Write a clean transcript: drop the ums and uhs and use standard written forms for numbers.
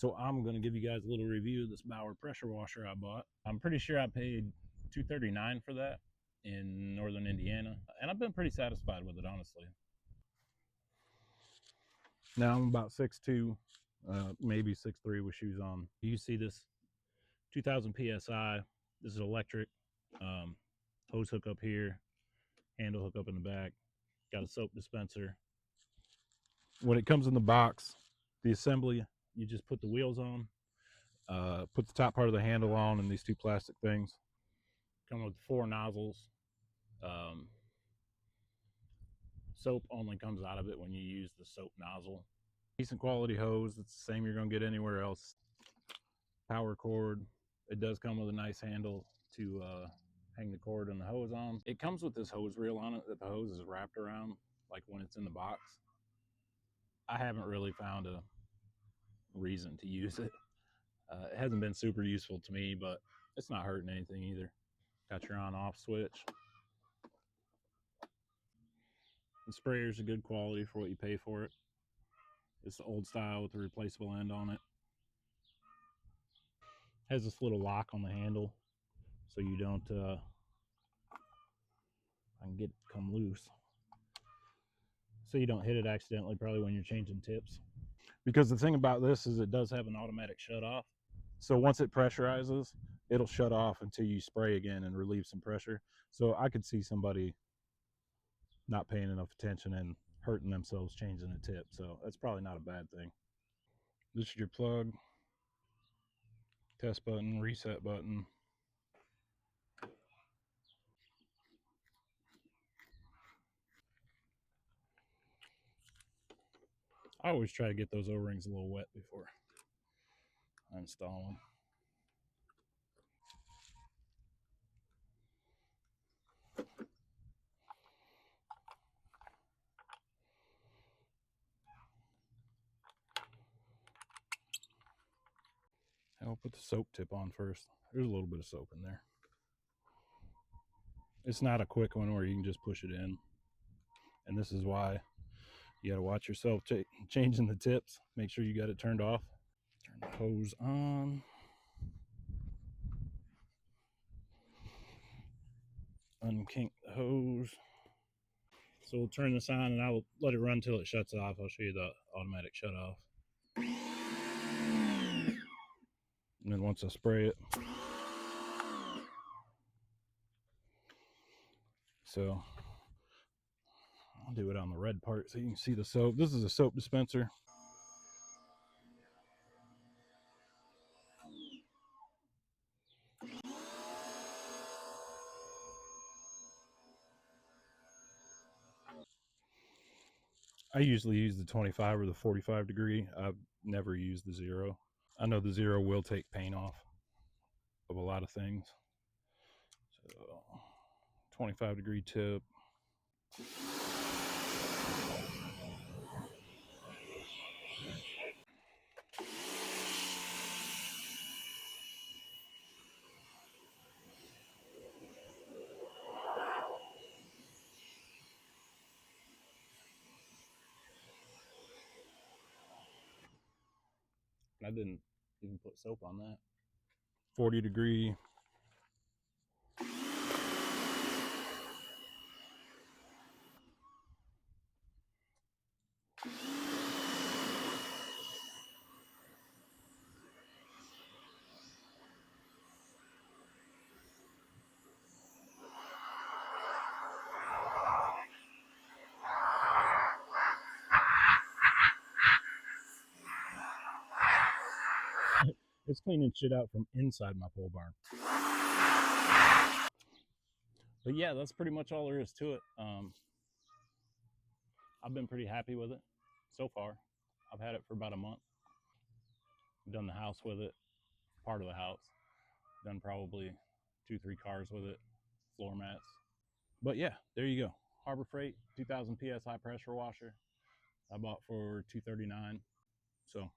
So I'm going to give you guys a little review of this Bauer pressure washer I bought. I'm pretty sure I paid $239 for that in northern Indiana, and I've been pretty satisfied with it, honestly. Now I'm about 6'2", maybe 6'3" with shoes on. You see this 2000 PSI. This is electric. Hose hook up here, handle hook up in the back. Got a soap dispenser. When it comes in the box, the assembly, you just put the wheels on, put the top part of the handle on, and these two plastic things. Come with 4 nozzles. Soap only comes out of it when you use the soap nozzle. Decent quality hose. It's the same you're going to get anywhere else. Power cord. It does come with a nice handle to hang the cord and the hose on. It comes with this hose reel on it that the hose is wrapped around, like when it's in the box. I haven't really found a reason to use it. It hasn't been super useful to me, but it's not hurting anything either. Got your on-off switch. The sprayer's a good quality for what you pay for it. It's the old style with the replaceable end on it. Has this little lock on the handle so you don't I can get it to come loose, so you don't hit it accidentally, probably when you're changing tips. Because the thing about this is it does have an automatic shut off. So once it pressurizes, it'll shut off until you spray again and relieve some pressure. So I could see somebody not paying enough attention and hurting themselves changing a tip. So that's probably not a bad thing. This is your plug, test button, reset button. I always try to get those O-rings a little wet before I install them. I'll put the soap tip on first. There's a little bit of soap in there. It's not a quick one where you can just push it in. And this is why you got to watch yourself changing the tips. Make sure you got it turned off. Turn the hose on. Unkink the hose. So we'll turn this on and I'll let it run until it shuts off. I'll show you the automatic shut off. And then once I spray it. So I'll do it on the red part so you can see the soap. This is a soap dispenser. I usually use the 25 or the 45 degree. I've never used the 0. I know the 0 will take paint off of a lot of things. So 25 degree tip. I didn't even put soap on that. 40 degree. It's cleaning shit out from inside my pole barn. But yeah, that's pretty much all there is to it. I've been pretty happy with it so far. I've had it for about a month. I've done the house with it, part of the house. Done probably 2-3 cars with it, floor mats. But yeah, there you go. Harbor Freight 2000 PSI pressure washer. I bought for $239. So